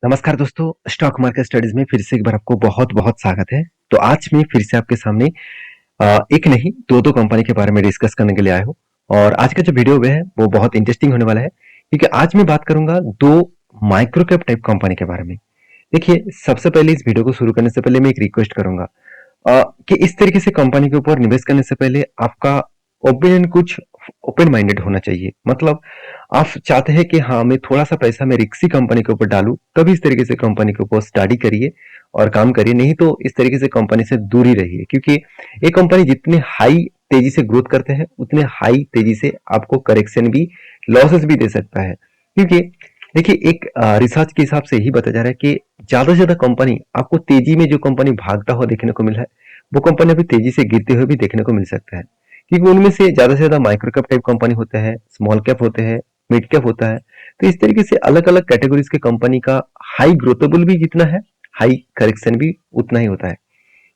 नमस्कार दोस्तों, stock market studies में फिर से एक बार आपको बहुत-बहुत स्वागत है। तो आज मैं फिर से आपके सामने एक नहीं 2-2 कंपनी के बारे में डिस्कस करने के लिए आया हूँ और आज का जो वीडियो है वो बहुत इंटरेस्टिंग होने वाला है क्योंकि आज मैं बात करूँगा 2 माइक्रो कैप टाइप कंपनी के बारे में। देखिए, सबसे पहले इस वीडियो को शुरू करने से पहले मैं एक रिक्वेस्ट करूँगा कि इस तरीके से कंपनी के ऊपर निवेश करने से पहले आपका ओपिनियन कुछ ओपन माइंडेड होना चाहिए। मतलब आप चाहते हैं कि हाँ, मैं थोड़ा-सा पैसा मैं रिस्की कंपनी के ऊपर डालूँ, तभी इस तरीके से कंपनी के ऊपर स्टडी करिए और काम करिए, नहीं तो इस तरीके से कंपनी से दूर ही रहिए। क्योंकि ये कंपनी जितनी हाई तेजी से ग्रोथ करते हैं, उतने हाई तेजी से आपको करेक्शन भी, लॉसेस भी दे सकता है। क्योंकि देखिए एक रिसर्च के हिसाब से यही बताया जा रहा है कि ज़्यादा से ज़्यादा कंपनी आपको तेजी में जो कंपनी भागता हुआ देखने को मिल रहा है, वो कंपनी अभी तेजी से गिरते हुए भी देखने को मिल सकता है। क्योंकि उनमें से ज़्यादा से ज़्यादा माइक्रो कैप टाइप कंपनी होते हैं, स्मॉल कैप होते हैं, मिड कैप होता है। तो इस तरीके से अलग-अलग कैटेगरीज के कंपनी का हाई ग्रोथेबल भी जितना है, हाई करेक्शन भी उतना ही होता है।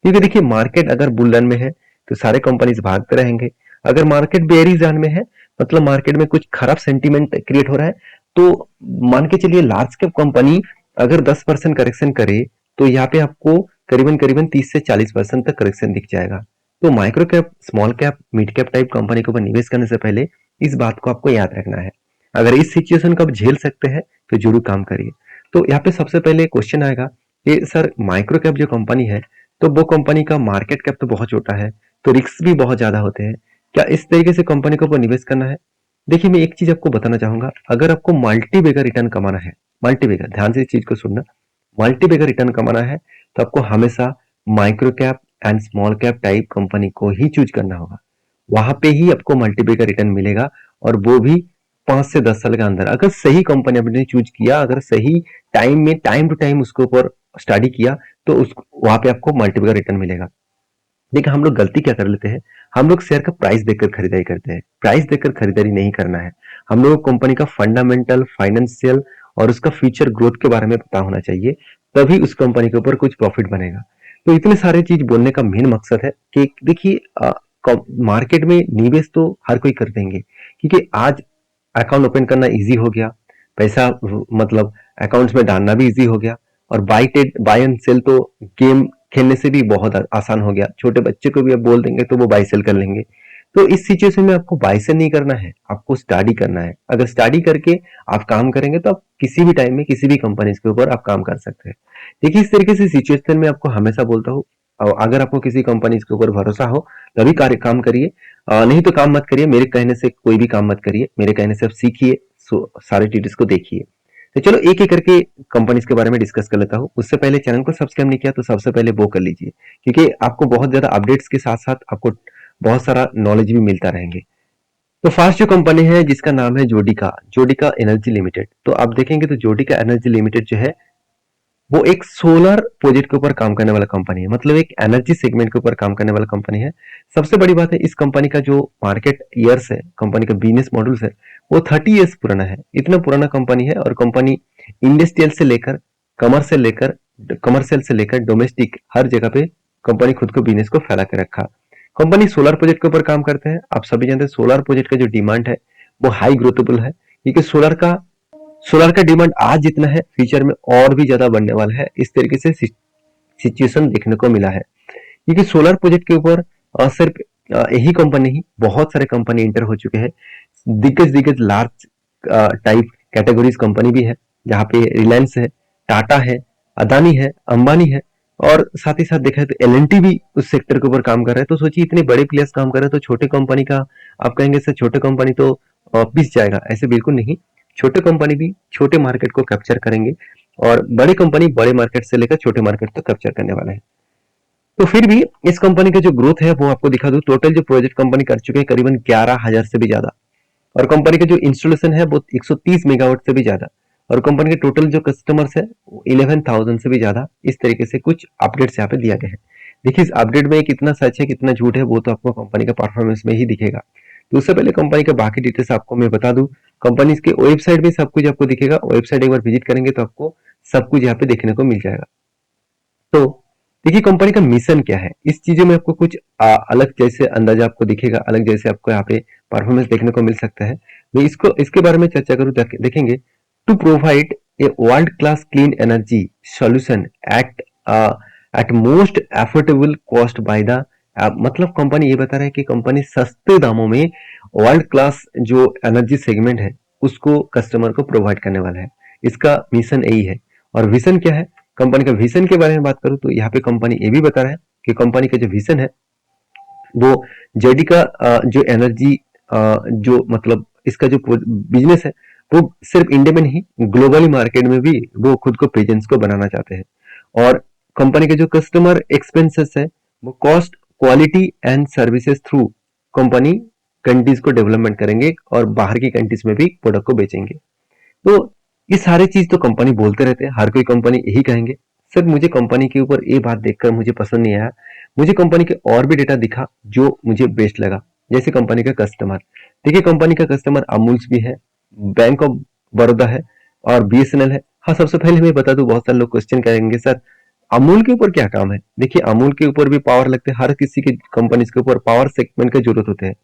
क्योंकि देखिए मार्केट अगर बुल रन में है, तो सारे कंपनीज भागते रहेंगे। अगर मार्केट बेयरिश रन में है, मतलब मार्केट में कुछ खराब सेंटीमेंट क्रिएट हो रहा है, तो मान के चलिए लार्ज कैप कंपनी अगर 10% करेक्शन करे, तो यहाँ पे आपको करीबन-करीबन 30 से 40% तक करेक्शन दिख जाएगा। तो micro cap, small cap, mid cap type company के ऊपर निवेश करने से पहले इस बात को आपको याद रखना है। अगर इस सिचुएशन को आप झेल सकते हैं, तो जरूर काम करिए। तो यहाँ पे सबसे पहले क्वेश्चन आएगा कि सर माइक्रो कैप जो कंपनी है, तो वो कंपनी का मार्केट कैप तो बहुत छोटा है, तो रिस्क भी बहुत ज्यादा होते हैं। क्या इस तरीके से कंपनी के ऊपर निवेश करना है? देखिए मैं एक चीज आपको बताना चाहूंगा, अगर आपको मल्टी बेगर रिटर्न कमाना है, मल्टी बेगर, ध्यान से इस चीज को सुनना, मल्टी बेगर रिटर्न कमाना है, तो आपको हमेशा micro cap and small cap type company को ही चूज करना होगा। वहां पे ही आपको मल्टी बेगर रिटर्न मिलेगा और वो भी 5 से 10 साल के अंदर। अगर सही कंपनी आपने चूज किया, अगर सही टाइम में टाइम टू टाइम उसके ऊपर स्टडी किया, तो उस वहां पे आपको मल्टीपल रिटर्न मिलेगा। देखिए हम लोग गलती क्या कर लेते हैं, हम लोग शेयर का प्राइस देखकर खरीदारी करते हैं। प्राइस देखकर खरीदारी नहीं करना है। हम लोग को कंपनी का फंडामेंटल, फाइनेंशियल और उसका फ्यूचर ग्रोथ के बारे में पता होना चाहिए, तभी उस कंपनी के ऊपर कुछ प्रॉफिट बनेगा। तो इतने सारे चीज बोलने का मेन मकसद है कि देखिए मार्केट में निवेश तो हर कोई कर देंगे, क्योंकि आज अकाउंट ओपन करना इजी हो गया, पैसा मतलब अकाउंट्स में डालना भी इजी हो गया, और बाय एंड सेल तो गेम खेलने से भी बहुत आसान हो गया। छोटे बच्चे को भी आप बोल देंगे तो वो बाय सेल कर लेंगे। तो इस सिचुएशन में आपको बाय सेल नहीं करना है, आपको स्टडी करना है। अगर स्टडी करके आप काम करेंगे तो आप किसी भी टाइम में किसी भी कंपनी के ऊपर आप काम कर सकते हैं। देखिए इस तरीके से सिचुएशन में आपको हमेशा बोलता हूँ, अगर आपको किसी कंपनी के ऊपर भरोसा हो तभी कार्य काम करिए, नहीं तो काम मत करिए। मेरे कहने से कोई भी काम मत करिए, मेरे कहने से आप सीखिए, सारे डिटेल्स को देखिए। तो चलो एक एक करके कंपनीज के बारे में डिस्कस कर लेता हूँ। उससे पहले चैनल को सब्सक्राइब नहीं किया तो सबसे पहले वो कर लीजिए, क्योंकि आपको बहुत ज्यादा अपडेट्स के साथ साथ आपको बहुत सारा नॉलेज भी मिलता रहेंगे। तो फर्स्ट जो कंपनी है जिसका नाम है जोडिका, जोडिका एनर्जी लिमिटेड। तो आप देखेंगे तो जोडिका एनर्जी लिमिटेड जो है वो एक सोलर प्रोजेक्ट के ऊपर काम करने वाला कंपनी है, मतलब एक एनर्जी सेगमेंट के ऊपर काम करने वाला कंपनी है। सबसे बड़ी बात है इस कंपनी का जो मार्केट ईयर्स है, कंपनी का बिजनेस मॉडल्स है, वो 30 ईयर्स पुराना है। इतना पुराना कंपनी है और कंपनी इंडस्ट्रियल से लेकर कमर्शियल से लेकर डोमेस्टिक हर जगह पे कंपनी खुद को बिजनेस को फैला के रखा। कंपनी सोलर प्रोजेक्ट के ऊपर काम करते हैं। आप सभी जानते हैं सोलर प्रोजेक्ट का जो डिमांड है वो हाई ग्रोथेबल है, क्योंकि सोलर का डिमांड आज जितना है फ्यूचर में और भी ज्यादा बढ़ने वाला है। इस तरीके से सिचुएशन देखने को मिला है, क्योंकि सोलर प्रोजेक्ट के ऊपर सिर्फ यही कंपनी नहीं, बहुत सारे कंपनी इंटर हो चुके हैं। दिग्गज दिग्गज लार्ज टाइप कैटेगरीज कंपनी भी है, जहाँ पे रिलायंस है, टाटा है, अदानी है, अंबानी है, और साथ ही साथ देखा तो एल भी उस सेक्टर के ऊपर काम कर रहा है। तो सोचिए इतने बड़े प्लेयर्स काम कर रहे हैं, तो छोटे कंपनी का आप कहेंगे सर छोटे कंपनी तो पिस जाएगा, ऐसे बिल्कुल नहीं। छोटे कंपनी भी छोटे मार्केट को कैप्चर करेंगे, और बड़ी कंपनी बड़े मार्केट से लेकर छोटे मार्केट तक कैप्चर करने वाला है। तो फिर भी इस कंपनी का जो ग्रोथ है वो आपको दिखा दूं। टोटल जो प्रोजेक्ट कंपनी कर चुके हैं करीबन 11,000 से भी ज्यादा, और कंपनी का जो इंस्टॉलेशन है वो 130 मेगावाट से भी ज्यादा, और कंपनी के टोटल जो कस्टमर्स है 11,000 से भी ज्यादा। इस तरीके से कुछ अपडेट्स यहाँ पे दिया गया है। देखिए इस अपडेट में कितना सच है कितना झूठ है वो तो आपको कंपनी का परफॉर्मेंस में ही दिखेगा। तो उससे पहले कंपनी का बाकी डिटेल्स आपको मैं बता दूं। कंपनी के वेबसाइट में सब कुछ आपको दिखेगा, वेबसाइट एक बार विजिट करेंगे तो आपको सब कुछ यहाँ पे देखने को मिल जाएगा। तो देखिए कंपनी का मिशन क्या है, इस चीजों में आपको कुछ अलग जैसे अंदाजा आपको दिखेगा, अलग जैसे आपको यहाँ पे परफॉर्मेंस देखने को मिल सकता है। मैं इसको इसके बारे में चर्चा करूँ, देखेंगे to provide a world class clean energy solution at at most affordable cost by the मतलब कंपनी ये बता रहा है कि कंपनी सस्ते दामों में वर्ल्ड क्लास जो एनर्जी सेगमेंट है उसको कस्टमर को प्रोवाइड करने वाला है। इसका मिशन यही है। और विजन क्या है, कंपनी का विजन के बारे में बात करूं तो यहाँ पे कंपनी ये भी बता रहा है कि कंपनी का जो विजन है वो जेडी का जो एनर्जी जो मतलब इसका जो बिजनेस है वो सिर्फ इंडिया में नहीं ग्लोबली मार्केट में भी वो खुद को प्रेजेंस को बनाना चाहते हैं। और कंपनी के जो कस्टमर एक्सपेंसेस है वो cost quality and services through company countries को डेवलपमेंट करेंगे और बाहर की कंट्रीज में भी प्रोडक्ट को बेचेंगे। तो ये सारे चीज तो कंपनी बोलते रहते हैं, हर कोई कंपनी यही कहेंगे। सर मुझे कंपनी के ऊपर ये बात देखकर मुझे पसंद नहीं आया, मुझे कंपनी के और भी डेटा दिखा जो मुझे बेस्ट लगा। जैसे कंपनी का कस्टमर, देखिए कंपनी का कस्टमर अमूल्स भी है, बैंक ऑफ बड़ौदा है और बीएसएनएल है। हाँ, सबसे पहले मैं बता दूं, बहुत सारे लोग क्वेश्चन करेंगे सर अमूल के ऊपर क्या काम है। देखिए अमूल के ऊपर भी पावर लगते हैं, हर किसी के कंपनी के ऊपर पावर सेगमेंट की जरूरत होते हैं।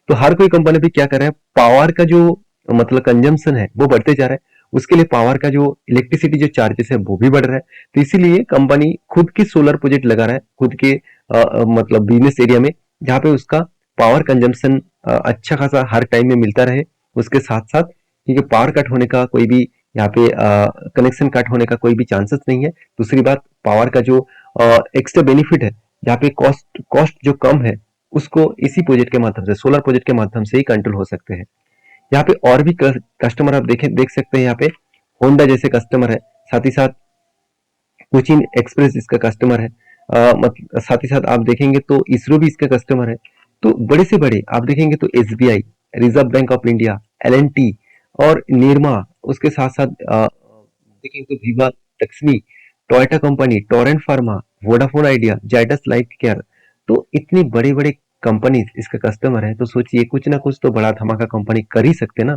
तो हर कोई कंपनी भी क्या कर रहा है, पावर का जो मतलब कंजम्पशन है वो बढ़ते जा रहा है, उसके लिए पावर का जो इलेक्ट्रिसिटी जो चार्जेस है वो भी बढ़ रहा है। तो इसीलिए कंपनी खुद की सोलर प्रोजेक्ट लगा रहा है खुद के मतलब बिजनेस एरिया में, जहाँ पे उसका पावर कंजम्पशन अच्छा खासा हर टाइम में मिलता रहे। उसके साथ साथ क्योंकि पावर कट होने का कोई भी यहाँ पे कनेक्शन कट होने का कोई भी चांसेस नहीं है। दूसरी बात पावर का जो एक्स्ट्रा बेनिफिट है, जहाँ पे कॉस्ट कॉस्ट जो कम है उसको इसी प्रोजेक्ट के माध्यम से, सोलर प्रोजेक्ट के माध्यम से ही कंट्रोल हो सकते हैं। यहाँ पे और भी कस्टमर आप देख सकते हैं। यहाँ पे होंडा जैसे कस्टमर है, साथ ही साथ कोचिन एक्सप्रेस इसका कस्टमर है, मतलब साथ ही साथ आप देखेंगे तो इसरो भी इसका कस्टमर है। तो बड़े से बड़े आप देखेंगे तो SBI, Reserve Bank of India, LNT और निरमा, उसके साथ साथ देखेंगे तो Viva, Lakshmi, Toyota company, Torrent Pharma, Vodafone Idea, Zydus life care. तो इतनी बड़ी बड़ी कंपनी इसका कस्टमर है, तो सोचिए कुछ ना कुछ तो बड़ा धमाका कंपनी कर ही सकते ना।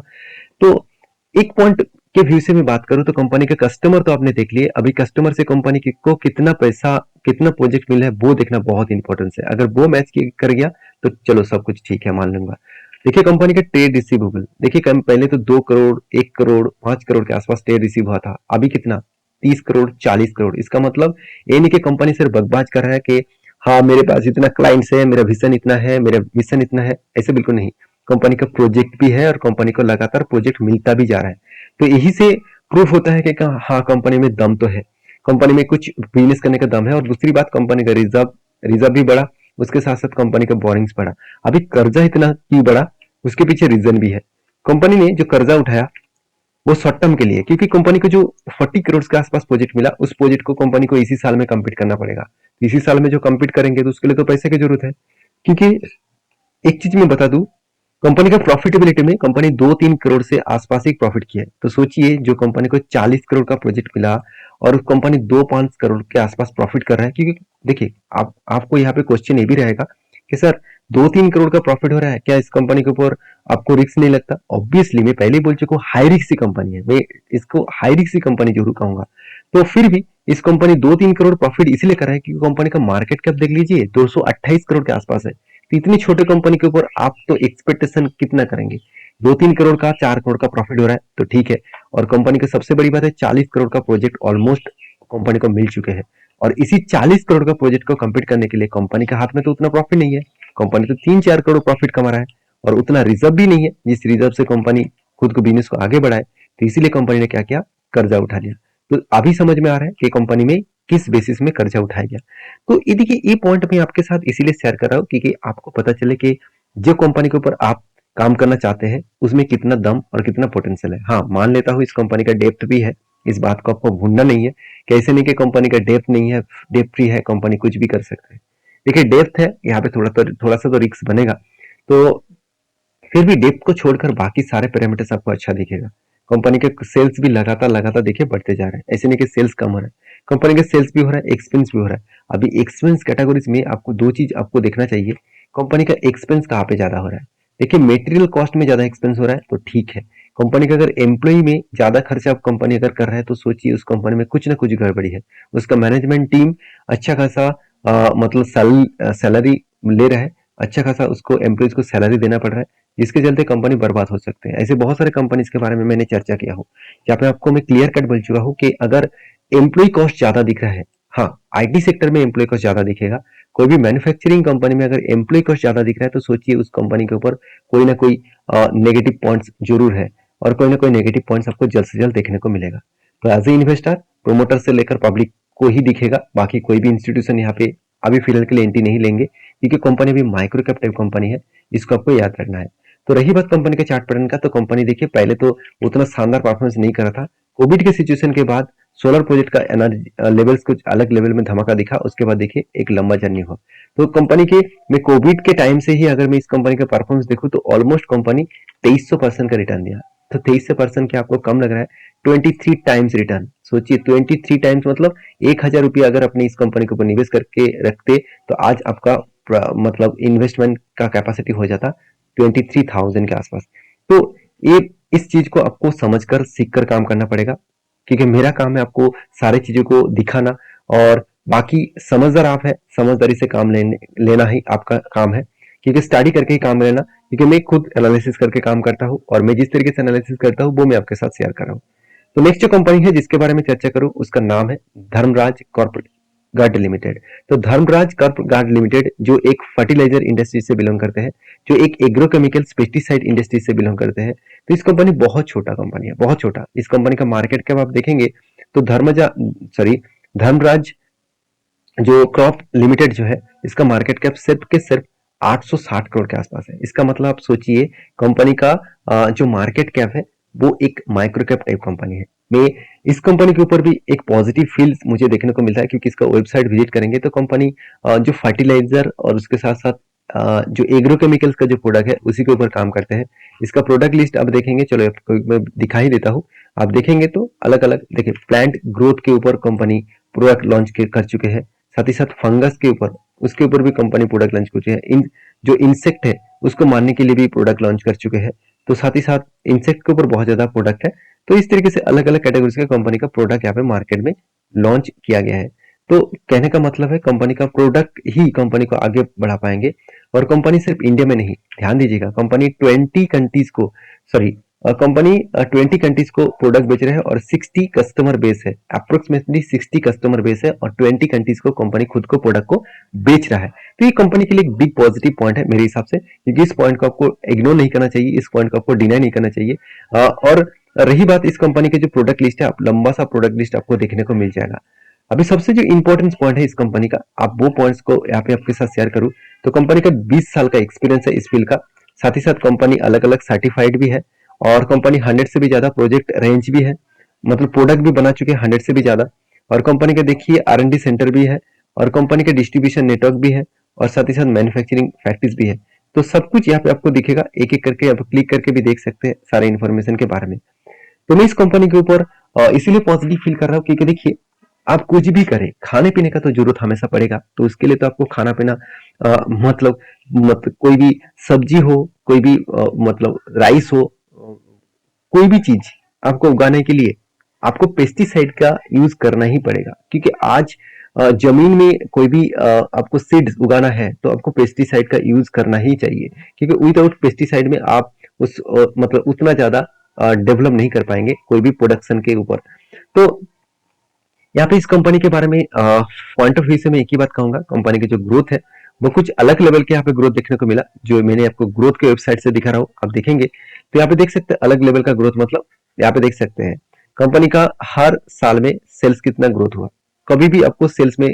तो एक पॉइंट के व्यू से मैं बात करूं तो कंपनी के कस्टमर तो आपने देख लिए, अभी कस्टमर से कंपनी को कितना पैसा कितना प्रोजेक्ट मिला है वो देखना बहुत इंपॉर्टेंट है। अगर वो मैच कर गया तो चलो सब कुछ ठीक है, मान लूंगा। देखिए कंपनी का ट्रेड रिसीवेबल, देखिए पहले तो 2 करोड़, 1 करोड़, 5 करोड़ के आसपास ट्रेड रिसीव हुआ था, अभी कितना 30 करोड़, 40 करोड़। इसका मतलब ये नहीं कि कंपनी सिर्फ बकवास कर रहा है कि हाँ मेरे पास इतना क्लाइंट्स है, मेरा विजन इतना है, मेरा मिशन इतना है, ऐसे बिल्कुल नहीं। कंपनी का प्रोजेक्ट भी है और कंपनी को लगातार प्रोजेक्ट मिलता भी जा रहा है। तो यही से प्रूफ होता है कि हाँ कंपनी में दम तो है, कंपनी में कुछ बिजनेस करने का दम है। और दूसरी बात कंपनी का रिजर्व रिजर्व भी बढ़ा, उसके साथ साथ कंपनी का बोरिंग्स बढ़ा। अभी कर्जा इतना क्यों बढ़ा, उसके पीछे रीजन भी है। कंपनी ने जो कर्जा उठाया वो शॉर्ट टर्म के लिए, क्योंकि कंपनी को जो 40 करोड़ के आसपास प्रोजेक्ट मिला, उस प्रोजेक्ट को कंपनी को इसी साल में कंप्लीट करना पड़ेगा। इसी साल में जो कंप्लीट करेंगे तो उसके लिए तो पैसे की जरूरत है। क्योंकि एक चीज मैं बता दूं, कंपनी का प्रॉफिटेबिलिटी में कंपनी 2-3 करोड़ से आसपास ही प्रॉफिट किया है। तो सोचिए जो कंपनी को 40 करोड़ का प्रोजेक्ट मिला और उस कंपनी 2-5 करोड़ के आसपास प्रॉफिट कर रहा है। क्योंकि देखिए आपको यहाँ पे क्वेश्चन ये भी रहेगा कि सर 2-3 करोड़ का प्रॉफिट हो रहा है, क्या इस कंपनी के ऊपर आपको रिस्क नहीं लगता? ऑब्वियसली मैं पहले ही बोल चुका हूँ, हाई रिस्क की कंपनी है, मैं इसको हाई रिस्क की कंपनी जरूर कहूंगा। तो फिर भी इस कंपनी 2-3 करोड़ प्रॉफिट इसलिए कर रहा है क्योंकि कंपनी का मार्केट कैप देख लीजिए 228 करोड़ के आसपास है। तो इतनी छोटे कंपनी के ऊपर आप तो एक्सपेक्टेशन कितना करेंगे? 2-3 करोड़ का, 4 करोड़ का प्रॉफिट हो रहा है तो ठीक है। और कंपनी की सबसे बड़ी बात है 40 करोड़ का प्रोजेक्ट ऑलमोस्ट कंपनी को मिल चुके हैं। और इसी 40 करोड़ का प्रोजेक्ट को कंप्लीट करने के लिए कंपनी के हाथ में तो उतना प्रॉफिट नहीं है। कंपनी तो 3-4 करोड़ प्रॉफिट कमा रहा है और उतना रिजर्व भी नहीं है जिस रिजर्व से कंपनी खुद को बिजनेस को आगे बढ़ाए। तो इसीलिए कंपनी ने क्या किया, कर्जा उठा लिया। तो अभी समझ में आ रहा है कि कंपनी में किस बेसिस में कर्जा उठाया गया। तो ये देखिए ये पॉइंट मैं आपके साथ इसीलिए शेयर कर रहा हूँ क्योंकि आपको पता चले कि जो कंपनी के ऊपर आप काम करना चाहते हैं उसमें कितना दम और कितना पोटेंशियल है। हाँ, मान लेता हूँ इस कंपनी का डेप्थ भी है, इस बात को आपको भूलना नहीं है कि ऐसे नहीं कि कंपनी का डेप्थ नहीं है, डेप्थ फ्री है, कंपनी कुछ भी कर सकते हैं। देखिए डेप्थ है, यहाँ पे थोड़ा सा तो रिस्क बनेगा। तो फिर भी डेप्थ को छोड़कर बाकी सारे पैरामीटर्स आपको अच्छा दिखेगा। कंपनी के सेल्स भी लगातार लगातार देखिए बढ़ते जा रहे हैं, ऐसे नहीं कि सेल्स कम हो रहा है। कंपनी के सेल्स भी हो रहा है, एक्सपेंस भी हो रहा है। अभी एक्सपेंस कैटेगरीज में आपको दो चीज आपको देखना चाहिए, कंपनी का एक्सपेंस कहाँ पे ज्यादा हो रहा है। देखिए मेटेरियल कॉस्ट में ज्यादा एक्सपेंस हो रहा है तो ठीक है। कंपनी का अगर एम्प्लॉय में ज्यादा खर्चा आप कंपनी अगर कर रहा है तो सोचिए उस कंपनी में कुछ ना कुछ गड़बड़ी है। उसका मैनेजमेंट टीम अच्छा खासा मतलब सैलरी ले रहा है, अच्छा खासा उसको एम्प्लॉयज को सैलरी देना पड़ रहा है, जिसके चलते कंपनी बर्बाद हो सकते हैं। ऐसे बहुत सारे कंपनीज के बारे में मैंने चर्चा किया हूँ, जहाँ पे आपको मैं क्लियर कट बोल चुका हूँ कि अगर एम्प्लॉय कॉस्ट ज्यादा दिख रहा है, हाँ आईटी सेक्टर में एम्प्लॉय कॉस्ट ज्यादा दिखेगा, कोई भी मैन्युफैक्चरिंग कंपनी में अगर एम्प्लॉय कॉस्ट ज्यादा दिख रहा है तो सोचिए उस कंपनी के ऊपर कोई ना कोई नेगेटिव पॉइंट्स जरूर है, और कोई ना कोई नेगेटिव पॉइंट्स आपको जल्द से जल्द देखने को मिलेगा। तो एज ए इन्वेस्टर प्रोमोटर से लेकर पब्लिक को ही दिखेगा, बाकी कोई भी इंस्टीट्यूशन यहाँ पे अभी फिलहाल के लिए एंट्री नहीं लेंगे, क्योंकि कंपनी अभी माइक्रो कैप टाइप कंपनी है, इसको आपको याद रखना है। तो रही बात कंपनी के चार्ट पैटर्न का, तो कंपनी देखिए पहले तो उतना शानदार परफॉर्मेंस नहीं करा था, कोविड के सिचुएशन के बाद सोलर प्रोजेक्ट का एनर्जी लेवल्स कुछ अलग लेवल में धमाका दिखा, उसके बाद देखिए एक लंबा जर्नी हुआ। तो कंपनी के मैं कोविड के टाइम से ही अगर मैं इस कंपनी का परफॉर्मेंस देखूं तो ऑलमोस्ट कंपनी 2300% का रिटर्न दिया। तो 2300% क्या आपको कम लग रहा है? 23 टाइम्स रिटर्न, सोचिए 23 टाइम्स मतलब 1000 रुपया अगर अपनी इस कंपनी के ऊपर निवेश करके रखते तो आज आपका मतलब इन्वेस्टमेंट का कैपेसिटी हो जाता 23,000 के आसपास। तो ये इस चीज को आपको समझकर सीखकर काम करना पड़ेगा, क्योंकि मेरा काम है आपको सारी चीजों को दिखाना, और बाकी समझदार आप है, समझदारी से काम लेना ही आपका काम है, क्योंकि स्टडी करके ही काम लेना, क्योंकि मैं खुद एनालिसिस करके काम करता हूँ और मैं जिस तरीके से एनालिसिस करता हूँ वो मैं आपके साथ शेयर कर रहा हूँ। तो नेक्स्ट जो कंपनी है जिसके बारे में चर्चा करूँ उसका नाम है धर्मराज कॉर्पोरेट गार्ड लिमिटेड। तो धर्मराज कॉर्प गार्ड लिमिटेड जो एक फर्टिलाइजर इंडस्ट्री से बिलोंग करते हैं, जो एक एग्रोकेमिकल्स पेस्टिसाइड इंडस्ट्री से बिलोंग करते हैं। तो इस कंपनी बहुत छोटा कंपनी है, बहुत छोटा। इस कंपनी का मार्केट कैप आप देखेंगे तो धर्मराज जो क्रॉप लिमिटेड जो है, इसका मार्केट कैप सिर्फ के सिर्फ 860 करोड़ के आसपास है। इसका मतलब आप सोचिए कंपनी का जो मार्केट कैप है वो एक माइक्रो कैप टाइप कंपनी है। मैं इस कंपनी के ऊपर भी एक पॉजिटिव फील मुझे देखने को मिलता है, क्योंकि इसका वेबसाइट विजिट करेंगे तो कंपनी जो फर्टिलाइजर और उसके साथ साथ जो एग्रोकेमिकल्स का जो प्रोडक्ट है उसी के ऊपर काम करते हैं। इसका प्रोडक्ट लिस्ट आप देखेंगे, चलो आपको मैं दिखा ही देता हूँ। आप देखेंगे तो अलग अलग देखिए, प्लांट ग्रोथ के ऊपर कंपनी प्रोडक्ट लॉन्च कर चुके हैं, साथ ही साथ फंगस के ऊपर, उसके ऊपर भी कंपनी प्रोडक्ट लॉन्च कर चुकी है। इन जो इंसेक्ट है उसको मारने के लिए भी प्रोडक्ट लॉन्च कर चुके हैं। तो साथ ही साथ इंसेक्ट के ऊपर बहुत ज्यादा प्रोडक्ट है। तो इस तरीके से अलग अलग कैटेगरीज का कंपनी का प्रोडक्ट यहाँ पे मार्केट में लॉन्च किया गया है। तो कहने का मतलब है कंपनी का प्रोडक्ट ही कंपनी को आगे बढ़ा पाएंगे, और कंपनी सिर्फ इंडिया में नहीं, ध्यान दीजिएगा कंपनी 20 कंट्रीज को, सॉरी कंपनी 20 कंट्रीज को प्रोडक्ट बेच रहे हैं और 60 कस्टमर बेस है, अप्रोक्सीमेटली 60 कस्टमर बेस है, और 20 कंट्रीज को कंपनी खुद को प्रोडक्ट को बेच रहा है। तो ये कंपनी के लिए एक बिग पॉजिटिव पॉइंट है मेरे हिसाब से, क्योंकि इस पॉइंट को आपको इग्नोर नहीं करना चाहिए, इस पॉइंट को आपको डिनाई नहीं करना चाहिए। और रही बात इस कंपनी के जो प्रोडक्ट लिस्ट है, आप लंबा सा प्रोडक्ट लिस्ट आपको देखने को मिल जाएगा। अभी सबसे जो इंपॉर्टेंट पॉइंट है इस कंपनी का, आप वो पॉइंट्स को यहाँ पे आपके साथ शेयर करूं तो कंपनी का 20 साल का एक्सपीरियंस है इस फील्ड का। साथ ही साथ कंपनी अलग अलग सर्टिफाइड भी है, और कंपनी 100 से भी ज्यादा प्रोजेक्ट रेंज भी है, मतलब प्रोडक्ट भी बना चुके हैं 100 से भी ज्यादा। और कंपनी का देखिए R&D सेंटर भी है, और कंपनी का डिस्ट्रीब्यूशन नेटवर्क भी है, और साथ ही साथ मैन्युफैक्चरिंग फैक्ट्रीज भी है। तो सब कुछ यहाँ पे आपको दिखेगा, एक एक करके आप क्लिक करके भी देख सकते हैं सारे इन्फॉर्मेशन के बारे में। तो मैं इस कंपनी के ऊपर इसीलिए पॉजिटिव फील कर रहा हूँ, क्योंकि देखिए आप कुछ भी करें, खाने पीने का तो जरूरत हमेशा पड़ेगा, तो उसके लिए तो आपको खाना पीना मतलब कोई भी सब्जी हो, कोई भी मतलब राइस हो, कोई भी चीज आपको उगाने के लिए आपको पेस्टिसाइड का यूज करना ही पड़ेगा, क्योंकि आज जमीन में कोई भी आपको सीड्स उगाना है तो आपको पेस्टिसाइड का यूज करना ही चाहिए, क्योंकि विदाउट पेस्टिसाइड में आप उस मतलब उतना ज्यादा डेवलप नहीं कर पाएंगे कोई भी प्रोडक्शन के ऊपर। तो यहाँ पे इस कंपनी के बारे में पॉइंट ऑफ व्यू से मैं एक ही बात कहूंगा, कंपनी की जो ग्रोथ है वो कुछ अलग लेवल के यहाँ पे ग्रोथ देखने को मिला, जो मैंने आपको ग्रोथ के वेबसाइट से दिखा रहा हूँ। आप देखेंगे तो यहाँ पे देख सकते हैं अलग लेवल का ग्रोथ, मतलब यहाँ पे देख सकते हैं कंपनी का हर साल में सेल्स कितना ग्रोथ हुआ। कभी भी आपको सेल्स में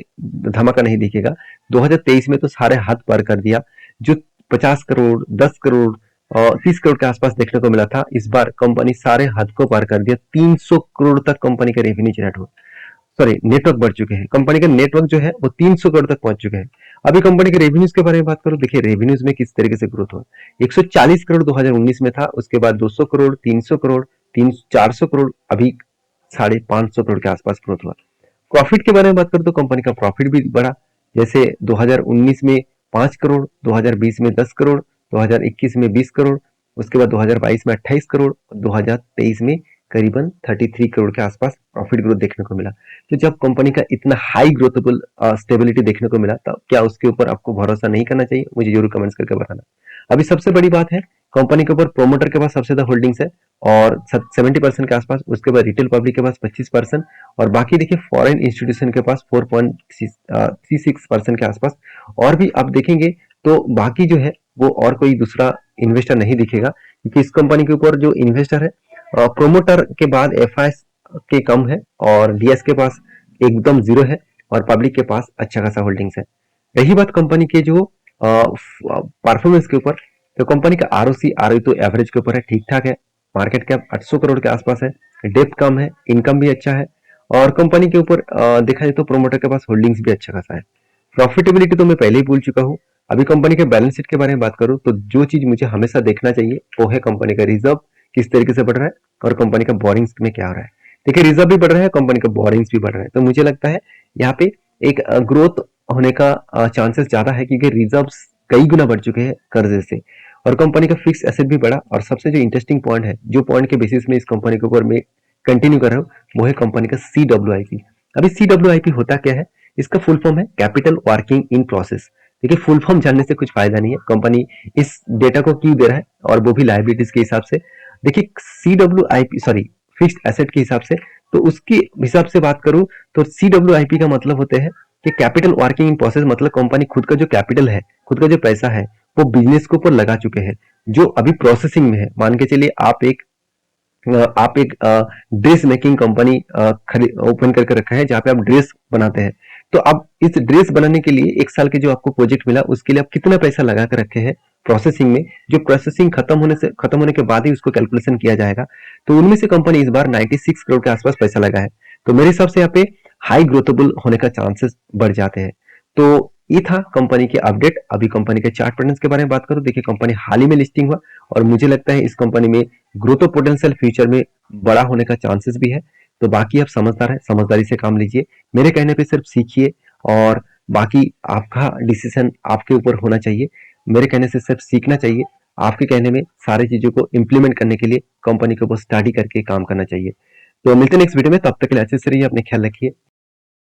धमाका नहीं दिखेगा। 2023 में तो सारे हाथ पार कर दिया, जो 50 करोड़ 10 करोड़ और 30 करोड़ के आसपास देखने को मिला था, इस बार कंपनी सारे हद को पार कर दिया। 300 करोड़ तक कंपनी का रेवेन्यू जनरेट हुआ, सॉरी नेटवर्क बढ़ चुके हैं, कंपनी का नेटवर्क जो है वो 300 करोड़ तक पहुंच चुके हैं। अभी कंपनी के रेवेन्यूज के बारे में बात करो, देखिए रेवेन्यूज में किस तरीके से ग्रोथ हुआ। 140 करोड़ 2019 में था, उसके बाद 200 करोड़ 300 करोड़ 400 करोड़, अभी 550 करोड़ के आसपास ग्रोथ हुआ। प्रॉफिट के बारे में बात करो तो कंपनी का प्रॉफिट भी बढ़ा, जैसे 2019 में 5 करोड़, 2020 में 10 करोड़, 2021 में 20 करोड़, उसके बाद 2022 में 28 करोड़, 2023 में करीबन 33 करोड़ के आसपास प्रॉफिट ग्रोथ देखने को मिला। तो जब कंपनी का इतना हाई ग्रोथेबल स्टेबिलिटी देखने को मिला, तब क्या उसके ऊपर आपको भरोसा नहीं करना चाहिए? मुझे जरूर कमेंट्स करके बताना। अभी सबसे बड़ी बात है, कंपनी के ऊपर प्रोमोटर के पास सबसे ज्यादा होल्डिंग्स है और 70% के आसपास, उसके बाद रिटेल पब्लिक के पास 25% और बाकी देखिए फॉरेन इंस्टीट्यूशन के पास 4.36% के आसपास। और भी आप देखेंगे तो बाकी जो है वो और कोई दूसरा इन्वेस्टर नहीं दिखेगा, क्योंकि इस कंपनी के ऊपर जो इन्वेस्टर है प्रोमोटर के बाद एफआईएस के कम है और डीएस के पास एकदम जीरो है और पब्लिक के पास अच्छा खासा होल्डिंग्स है। रही बात कंपनी के जो परफॉर्मेंस के ऊपर, तो कंपनी का आरओसी आरओई तो एवरेज के ऊपर है, ठीक ठाक है। मार्केट कैप 800 करोड़ के आसपास है, डेप्थ कम है, इनकम भी अच्छा है और कंपनी के ऊपर देखा जाए तो प्रोमोटर के पास होल्डिंग्स भी अच्छा खासा है। प्रॉफिटेबिलिटी तो मैं पहले ही भूल चुका हूँ। अभी कंपनी के बैलेंस शीट के बारे में बात करूं तो जो चीज मुझे हमेशा देखना चाहिए वो है कंपनी का रिजर्व किस तरीके से बढ़ रहा है और कंपनी का बोरिंग्स में क्या हो रहा है। देखिए रिजर्व भी बढ़ रहा है, कंपनी का बोरिंग्स भी बढ़ रहा है, तो मुझे लगता है यहाँ पे एक ग्रोथ होने का चांसेस ज्यादा है, क्योंकि रिजर्व कई गुना बढ़ चुके हैं कर्जे से और कंपनी का फिक्स एसेट भी बढ़ा। और सबसे जो इंटरेस्टिंग पॉइंट है, जो पॉइंट के बेसिस में इस कंपनी के ऊपर मैं कंटिन्यू कर रहा हूँ, वो है कंपनी का CWIP। अभी CWIP होता क्या है? इसका फुल फॉर्म है कैपिटल वर्किंग इन प्रोसेस। देखिए फुल फॉर्म जानने से कुछ फायदा नहीं है, कंपनी इस डेटा को क्यों दे रहा है और वो भी लायबिलिटीज के हिसाब से। देखिए CWIP सॉरी फिक्स्ड एसेट के हिसाब से, तो उसके हिसाब से बात करूं तो CWIP का मतलब होते हैं कि कैपिटल वर्किंग इन प्रोसेस, मतलब कंपनी खुद का जो कैपिटल है, खुद का जो पैसा है, वो बिजनेस के ऊपर लगा चुके हैं जो अभी प्रोसेसिंग में है। मान के चलिए आप एक ड्रेस मेकिंग कंपनी ओपन करके रखा है जहाँ पे आप ड्रेस बनाते हैं। तो अब इस ड्रेस बनाने के लिए 1 साल के जो आपको प्रोजेक्ट मिला, उसके लिए आप कितना पैसा लगा कर रखे हैं प्रोसेसिंग में, जो प्रोसेसिंग खत्म होने के बाद ही उसको कैलकुलेशन किया जाएगा। तो उनमें से कंपनी इस बार 96 करोड़ के आसपास पैसा लगा है। तो मेरे हिसाब से यहाँ पे हाई ग्रोथेबल होने का चांसेस बढ़ जाते हैं। तो ये था कंपनी के अपडेट। अभी कंपनी के चार्ट पैटर्न्स के बारे में बात करूं, देखिए कंपनी हाल ही में लिस्टिंग हुआ और मुझे लगता है इस कंपनी में ग्रोथ ऑफ पोटेंशियल फ्यूचर में बड़ा होने का चांसेस भी है। तो बाकी आप समझदार है, समझदारी से काम लीजिए, मेरे कहने पे सिर्फ सीखिए और बाकी आपका डिसीजन आपके ऊपर होना चाहिए। मेरे कहने से सिर्फ सीखना चाहिए, आपके कहने में सारी चीजों को इम्प्लीमेंट करने के लिए कंपनी के ऊपर स्टडी करके काम करना चाहिए। तो मिलते हैं नेक्स्ट वीडियो में, तब तक के लिए अच्छे से रहिए, अपने ख्याल रखिए।